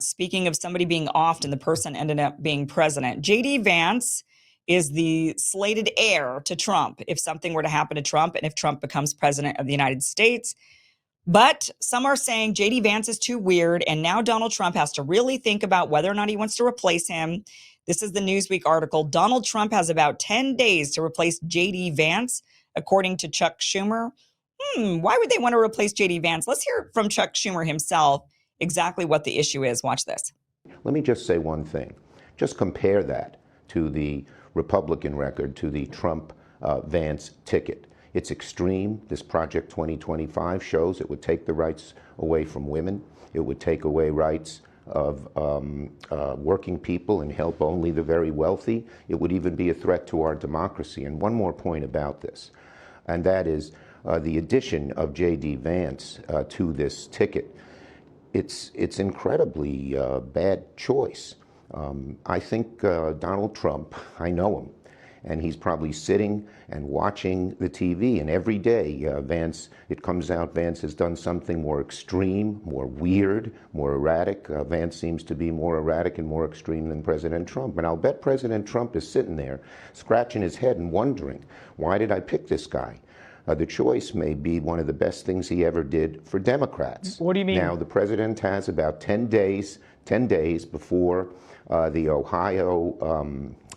Speaking of somebody being offed and the person ended up being president, JD Vance is the slated heir to Trump if something were to happen to Trump and if Trump becomes president of the United States. But some are saying JD Vance is too weird, and now Donald Trump has to really think about whether or not he wants to replace him. This is the Newsweek article. Donald Trump has about 10 days to replace JD Vance, according to Chuck Schumer. Why would they want to replace JD Vance? Let's hear from Chuck Schumer himself exactly what the issue is. Watch this. Let me just say one thing. Just compare that to the Republican record, to the Trump-Vance ticket. It's extreme. This Project 2025 shows it would take the rights away from women. It would take away rights of working people and help only the very wealthy. It would even be a threat to our democracy. And one more point about this, and that is the addition of J.D. Vance to this ticket. It's incredibly bad choice. I think Donald Trump, I know him, and he's probably sitting and watching the TV, and every day it comes out Vance has done something more extreme, more weird, more erratic. Vance seems to be more erratic and more extreme than President Trump. And I'll bet President Trump is sitting there scratching his head and wondering, why did I pick this guy? The choice may be one of the best things he ever did for Democrats. What do you mean? Now, the president has about 10 days before the Ohio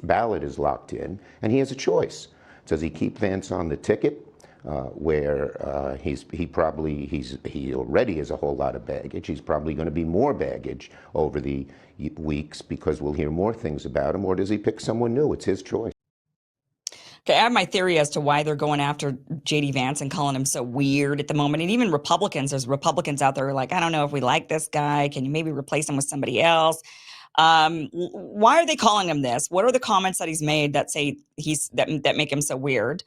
ballot is locked in, and he has a choice. Does he keep Vance on the ticket, where he already has a whole lot of baggage? He's probably going to be more baggage over the weeks because we'll hear more things about him. Or does he pick someone new? It's his choice. Okay, I have my theory as to why they're going after J.D. Vance and calling him so weird at the moment. And even Republicans, there's Republicans out there who are like, I don't know if we like this guy. Can you maybe replace him with somebody else? Why are they calling him this? What are the comments that he's made that say that make him so weird?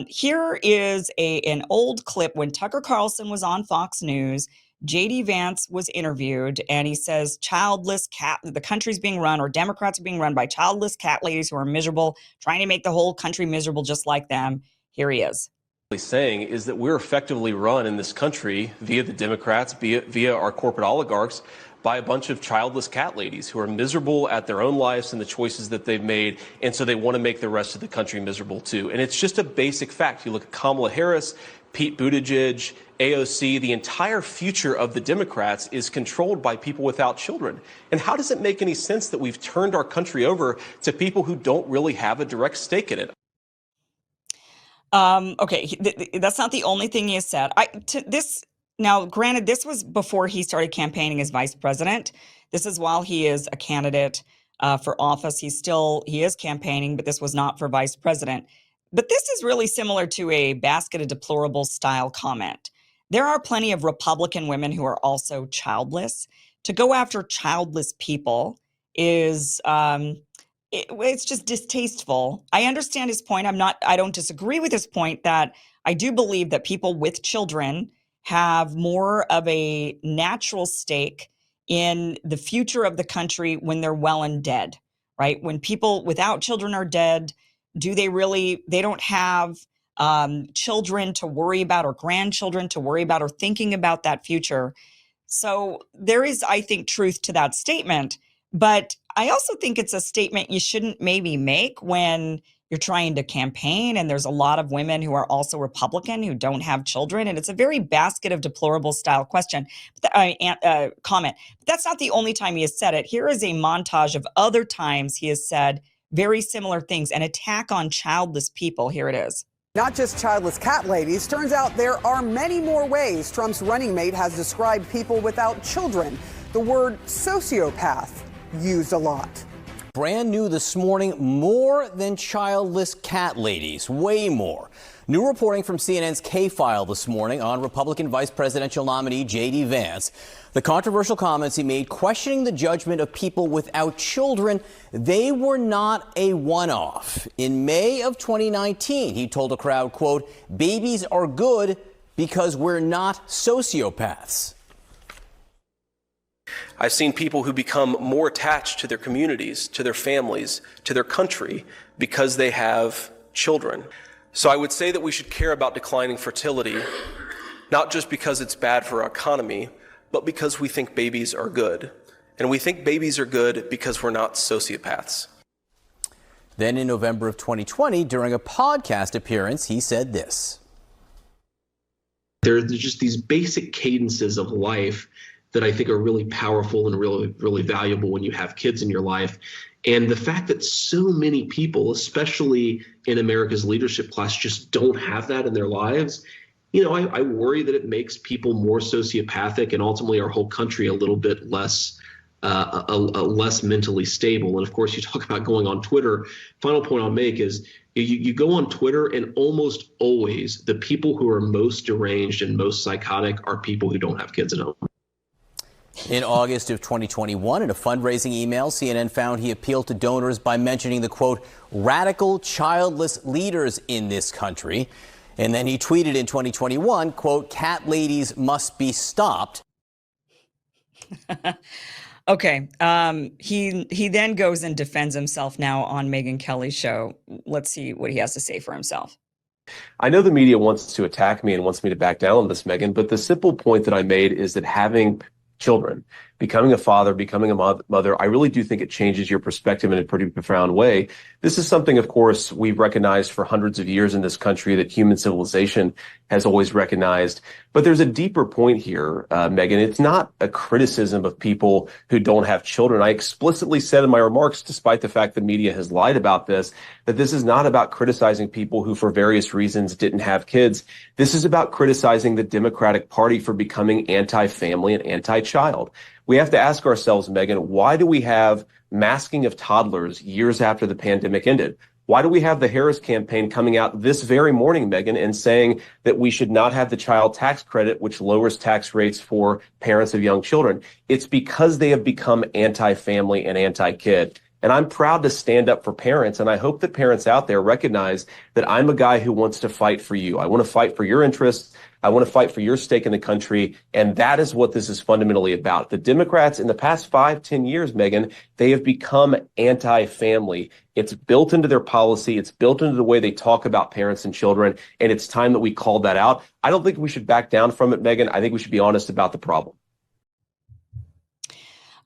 Here is an old clip when Tucker Carlson was on Fox News. J.D. Vance was interviewed, and he says the country's being run, or Democrats are being run by childless cat ladies who are miserable, trying to make the whole country miserable just like them. Here he is. Saying is that we're effectively run in this country via the Democrats, via our corporate oligarchs, by a bunch of childless cat ladies who are miserable at their own lives and the choices that they've made, and so they want to make the rest of the country miserable too. And it's just a basic fact. You look at Kamala Harris, Pete Buttigieg, AOC, the entire future of the Democrats is controlled by people without children. And how does it make any sense that we've turned our country over to people who don't really have a direct stake in it? Okay, that's not the only thing he has said. Now, granted, this was before he started campaigning as vice president. This is while he is a candidate for office. He is campaigning, but this was not for vice president. But this is really similar to a basket of deplorables style comment. There are plenty of Republican women who are also childless. To go after childless people is it's just distasteful. I understand his point. I don't disagree with his point that I do believe that people with children have more of a natural stake in the future of the country when they're well and dead, right? When people without children are dead, they don't have children to worry about or grandchildren to worry about or thinking about that future. So there is, I think, truth to that statement. But I also think it's a statement you shouldn't maybe make when you're trying to campaign and there's a lot of women who are also Republican who don't have children. And it's a very basket of deplorable style comment. But that's not the only time he has said it. Here is a montage of other times he has said very similar things. An attack on childless people. Here it is. Not just childless cat ladies. Turns out there are many more ways Trump's running mate has described people without children. The word sociopath used a lot. Brand new this morning, more than childless cat ladies, way more. New reporting from CNN's K-File this morning on Republican vice presidential nominee J.D. Vance. The controversial comments he made questioning the judgment of people without children, they were not a one-off. In May of 2019, he told a crowd, quote, "Babies are good because we're not sociopaths." I've seen people who become more attached to their communities, to their families, to their country because they have children. So I would say that we should care about declining fertility, not just because it's bad for our economy, but because we think babies are good. And we think babies are good because we're not sociopaths. Then in November of 2020, during a podcast appearance, he said this. There's just these basic cadences of life that I think are really powerful and really, really valuable when you have kids in your life. And the fact that so many people, especially in America's leadership class, just don't have that in their lives, I worry that it makes people more sociopathic and ultimately our whole country a little bit less less mentally stable. And of course, you talk about going on Twitter. Final point I'll make is you go on Twitter and almost always the people who are most deranged and most psychotic are people who don't have kids at home. In August of 2021, in a fundraising email, CNN found he appealed to donors by mentioning the, quote, radical childless leaders in this country. And then he tweeted in 2021, quote, cat ladies must be stopped. Okay. He then goes and defends himself now on Megyn Kelly's show. Let's see what he has to say for himself. I know the media wants to attack me and wants me to back down on this, Megyn, but the simple point that I made is that having children, becoming a father, becoming a mother, I really do think it changes your perspective in a pretty profound way. This is something, of course, we've recognized for hundreds of years in this country, that human civilization has always recognized. But there's a deeper point here, Megyn. It's not a criticism of people who don't have children. I explicitly said in my remarks, despite the fact the media has lied about this, that this is not about criticizing people who, for various reasons, didn't have kids. This is about criticizing the Democratic Party for becoming anti-family and anti-child. We have to ask ourselves, Megyn, why do we have masking of toddlers years after the pandemic ended? Why do we have the Harris campaign coming out this very morning, Megyn, and saying that we should not have the child tax credit, which lowers tax rates for parents of young children? It's because they have become anti-family and anti-kid. And I'm proud to stand up for parents, and I hope that parents out there recognize that I'm a guy who wants to fight for you. I want to fight for your interests. I want to fight for your stake in the country, and that is what this is fundamentally about. The Democrats in the past 5-10 years, Megyn, they have become anti-family. It's built into their policy. It's built into the way they talk about parents and children, and it's time that we called that out. I don't think we should back down from it, Megyn. I think we should be honest about the problem.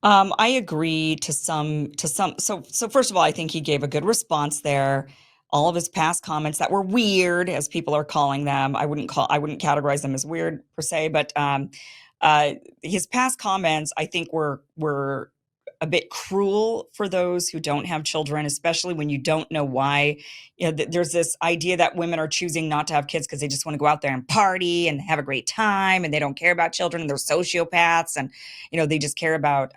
I agree to some. So first of all, I think he gave a good response there. All of his past comments that were weird, as people are calling them, I wouldn't categorize them as weird per se, but his past comments, I think, were a bit cruel for those who don't have children, especially when you don't know why. There's this idea that women are choosing not to have kids because they just want to go out there and party and have a great time, and they don't care about children, and they're sociopaths, and they just care about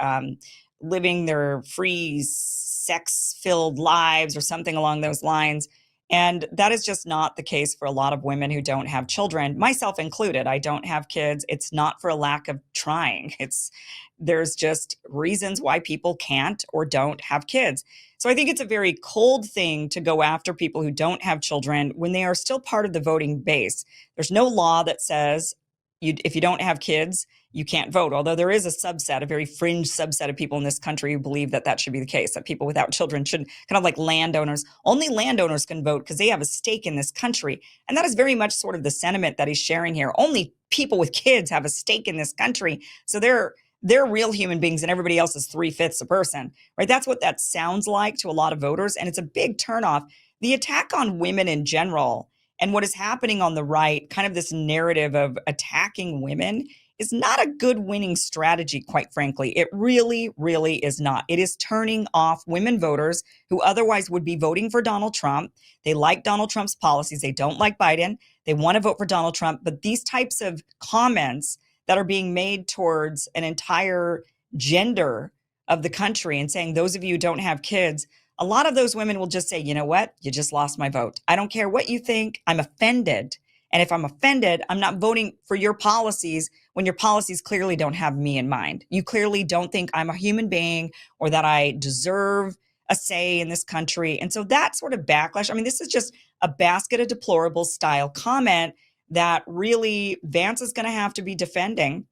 living their free sex-filled lives or something along those lines. And that is just not the case for a lot of women who don't have children, myself included. I don't have kids. It's not for a lack of trying. There's just reasons why people can't or don't have kids. So I think it's a very cold thing to go after people who don't have children when they are still part of the voting base. There's no law that says if you don't have kids, you can't vote. Although there is a very fringe subset of people in this country who believe that should be the case, that people without children should, kind of like landowners, only landowners can vote because they have a stake in this country. And that is very much sort of the sentiment that he's sharing here. Only people with kids have a stake in this country. So they're real human beings and everybody else is 3/5 a person, right? That's what that sounds like to a lot of voters. And it's a big turnoff. The attack on women in general and what is happening on the right, kind of this narrative of attacking women, is not a good winning strategy, quite frankly. It really, really is not. It is turning off women voters who otherwise would be voting for Donald Trump. They like Donald Trump's policies. They don't like Biden. They want to vote for Donald Trump. But these types of comments that are being made towards an entire gender of the country and saying, those of you who don't have kids, a lot of those women will just say, you know what? You just lost my vote. I don't care what you think. I'm offended. And if I'm offended, I'm not voting for your policies when your policies clearly don't have me in mind. You clearly don't think I'm a human being or that I deserve a say in this country. And so that sort of backlash, I mean, this is just a basket of deplorables style comment that really Vance is going to have to be defending.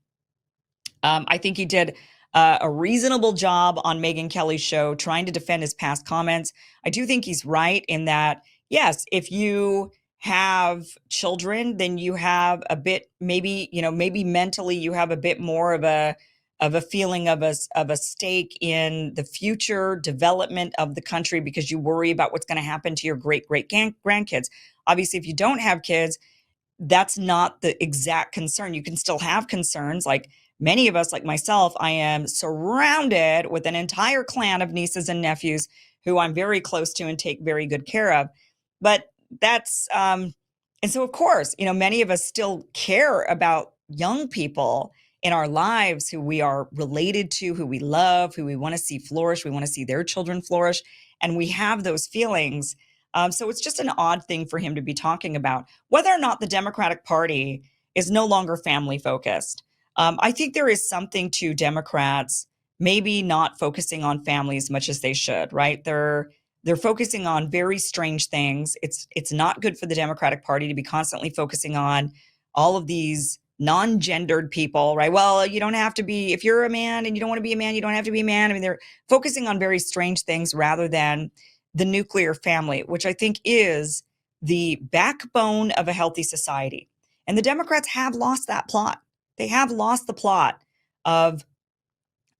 I think he did a reasonable job on Megyn Kelly's show trying to defend his past comments. I do think he's right in that, yes, if you have children, then you have a bit, maybe mentally you have a bit more of a of a feeling of a stake in the future development of the country because you worry about what's going to happen to your great grandkids. Obviously, if you don't have kids, that's not the exact concern. You can still have concerns. Like many of us, like myself, I am surrounded with an entire clan of nieces and nephews who I'm very close to and take very good care of. But that's, and so of course, many of us still care about young people in our lives who we are related to, who we love, who we want to see flourish. We want to see their children flourish. And we have those feelings. So it's just an odd thing for him to be talking about. Whether or not the Democratic Party is no longer family focused, I think there is something to Democrats maybe not focusing on family as much as they should, right? They're focusing on very strange things. It's not good for the Democratic Party to be constantly focusing on all of these non-gendered people, right? Well, you don't have to be, if you're a man and you don't want to be a man, you don't have to be a man. I mean, they're focusing on very strange things rather than the nuclear family, which I think is the backbone of a healthy society. And the Democrats have lost that plot. They have lost the plot of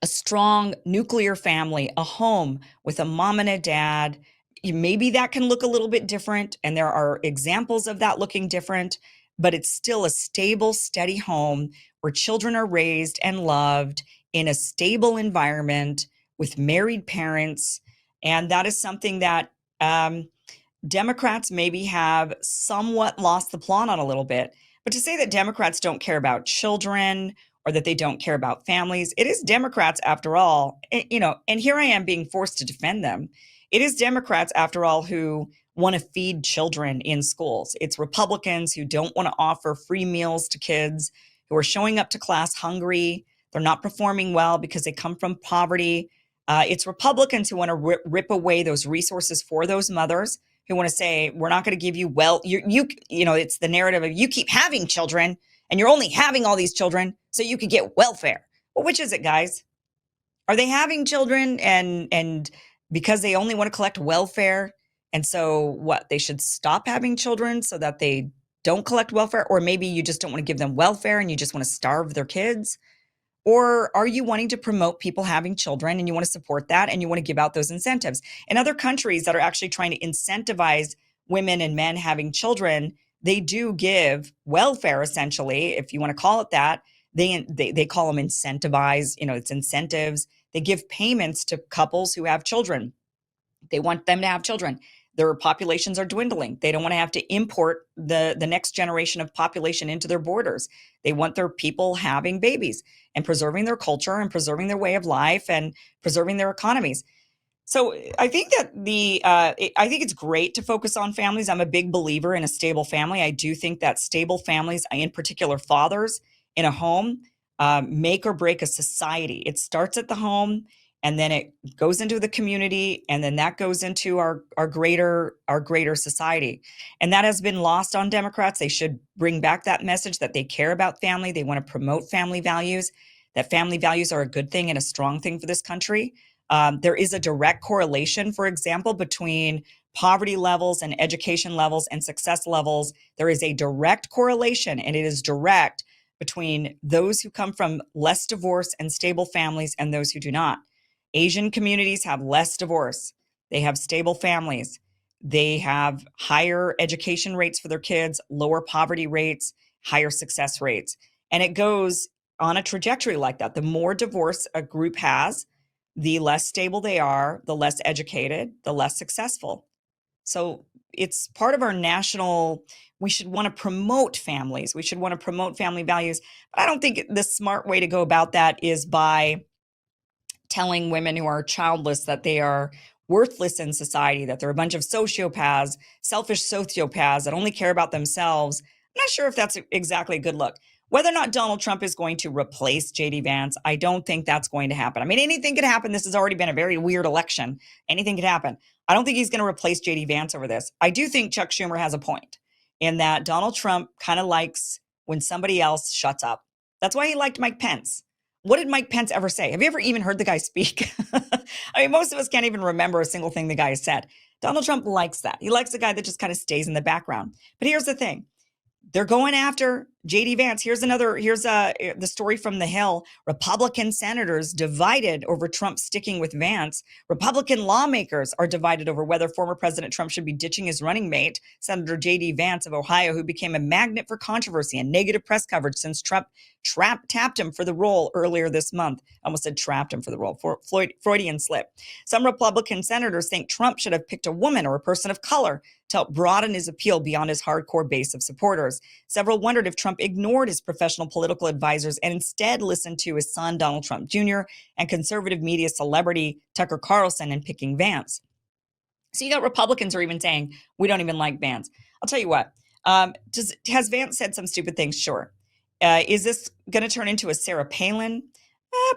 a strong nuclear family, a home with a mom and a dad. Maybe that can look a little bit different, and there are examples of that looking different, but it's still a stable, steady home where children are raised and loved in a stable environment with married parents. And that is something that Democrats maybe have somewhat lost the plot on a little bit. But to say that Democrats don't care about children or that they don't care about families, it is Democrats after all, and here I am being forced to defend them. It is Democrats after all who want to feed children in schools. It's Republicans who don't want to offer free meals to kids, who are showing up to class hungry. They're not performing well because they come from poverty. It's Republicans who want to rip away those resources for those mothers, who want to say, we're not going to give you, it's the narrative of you keep having children and you're only having all these children so you could get welfare. Well, which is it, guys? Are they having children and because they only want to collect welfare? And so what, they should stop having children so that they don't collect welfare? Or maybe you just don't want to give them welfare and you just want to starve their kids? Or are you wanting to promote people having children and you want to support that and you want to give out those incentives? In other countries that are actually trying to incentivize women and men having children, they do give welfare, essentially, if you want to call it that. They call them incentivize, it's incentives. They give payments to couples who have children. They want them to have children. Their populations are dwindling. They don't want to have to import the next generation of population into their borders. They want their people having babies and preserving their culture and preserving their way of life and preserving their economies. So I think that I think it's great to focus on families. I'm a big believer in a stable family. I do think that stable families, in particular fathers in a home, make or break a society. It starts at the home, and then it goes into the community, and then that goes into our greater society. And that has been lost on Democrats. They should bring back that message that they care about family. They want to promote family values, that family values are a good thing and a strong thing for this country. There is a direct correlation, for example, between poverty levels and education levels and success levels. There is a direct correlation, and it is direct between those who come from less divorce and stable families and those who do not. Asian communities have less divorce. They have stable families. They have higher education rates for their kids, lower poverty rates, higher success rates. And it goes on a trajectory like that. The more divorce a group has, the less stable they are, the less educated, the less successful. So it's part of our national, we should want to promote families. We should want to promote family values. But I don't think the smart way to go about that is by telling women who are childless that they are worthless in society, that they're a bunch of sociopaths, selfish sociopaths that only care about themselves. I'm not sure if that's exactly a good look. Whether or not Donald Trump is going to replace JD Vance, I don't think that's going to happen. I mean, anything could happen. This has already been a very weird election. Anything could happen. I don't think he's going to replace JD Vance over this. I do think Chuck Schumer has a point in that Donald Trump kind of likes when somebody else shuts up. That's why he liked Mike Pence. What did Mike Pence ever say? Have you ever even heard the guy speak? I mean, most of us can't even remember a single thing the guy has said. Donald Trump likes that. He likes the guy that just kind of stays in the background. But here's the thing. They're going after JD Vance, here's the story from The Hill. Republican senators divided over Trump sticking with Vance. Republican lawmakers are divided over whether former President Trump should be ditching his running mate, Senator JD Vance of Ohio, who became a magnet for controversy and negative press coverage since Trump tapped him for the role earlier this month. I almost said trapped him for the role. Freudian slip. Some Republican senators think Trump should have picked a woman or a person of color to help broaden his appeal beyond his hardcore base of supporters. Several wondered if Trump ignored his professional political advisors and instead listened to his son, Donald Trump Jr., and conservative media celebrity Tucker Carlson in picking Vance. So you got Republicans are even saying, we don't even like Vance. I'll tell you what, has Vance said some stupid things? Sure. Is this going to turn into a Sarah Palin?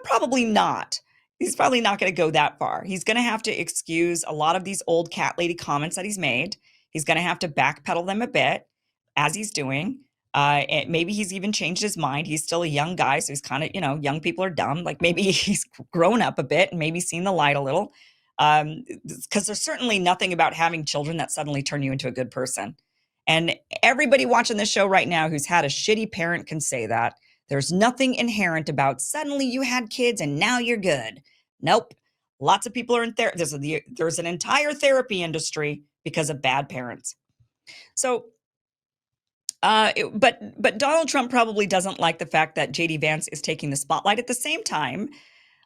Probably not. He's probably not going to go that far. He's going to have to excuse a lot of these old cat lady comments that he's made. He's going to have to backpedal them a bit, as he's doing. And maybe he's even changed his mind. He's still a young guy, so he's kind of, young people are dumb. Like maybe he's grown up a bit and maybe seen the light a little. Because there's certainly nothing about having children that suddenly turn you into a good person. And everybody watching this show right now who's had a shitty parent can say that. There's nothing inherent about suddenly you had kids and now you're good. Nope. Lots of people are in therapy. There's an entire therapy industry because of bad parents. So, but Donald Trump probably doesn't like the fact that JD Vance is taking the spotlight. At the same time,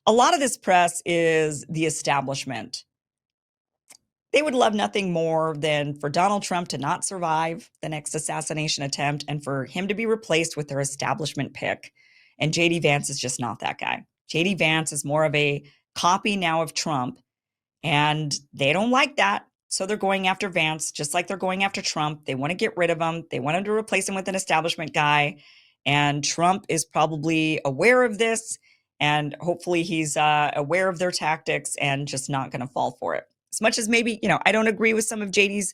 a lot of this press is the establishment. They would love nothing more than for Donald Trump to not survive the next assassination attempt and for him to be replaced with their establishment pick. And JD Vance is just not that guy. JD Vance is more of a copy now of Trump, and they don't like that. So they're going after Vance, just like they're going after Trump. They want to get rid of him. They want him to replace him with an establishment guy. And Trump is probably aware of this, and hopefully he's aware of their tactics and just not going to fall for it. As much as maybe, I don't agree with some of JD's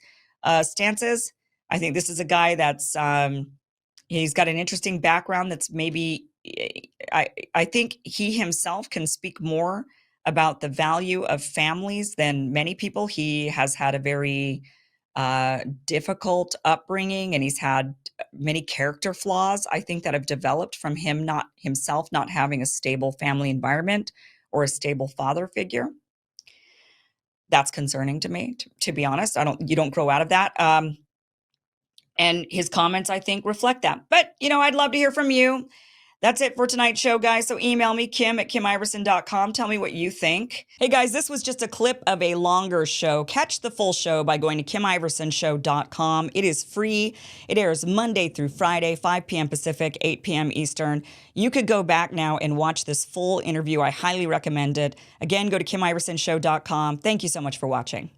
stances. I think this is a guy that's, he's got an interesting background that's maybe, I think he himself can speak more about the value of families than many people. He has had a very difficult upbringing, and he's had many character flaws, I think, that have developed from him not having a stable family environment or a stable father figure. That's concerning to me, to be honest. You don't grow out of that. And his comments, I think, reflect that. But, I'd love to hear from you. That's it for tonight's show, guys. So email me, kim@kimiverson.com. Tell me what you think. Hey, guys, this was just a clip of a longer show. Catch the full show by going to kimiversonshow.com. It is free. It airs Monday through Friday, 5 p.m. Pacific, 8 p.m. Eastern. You could go back now and watch this full interview. I highly recommend it. Again, go to kimiversonshow.com. Thank you so much for watching.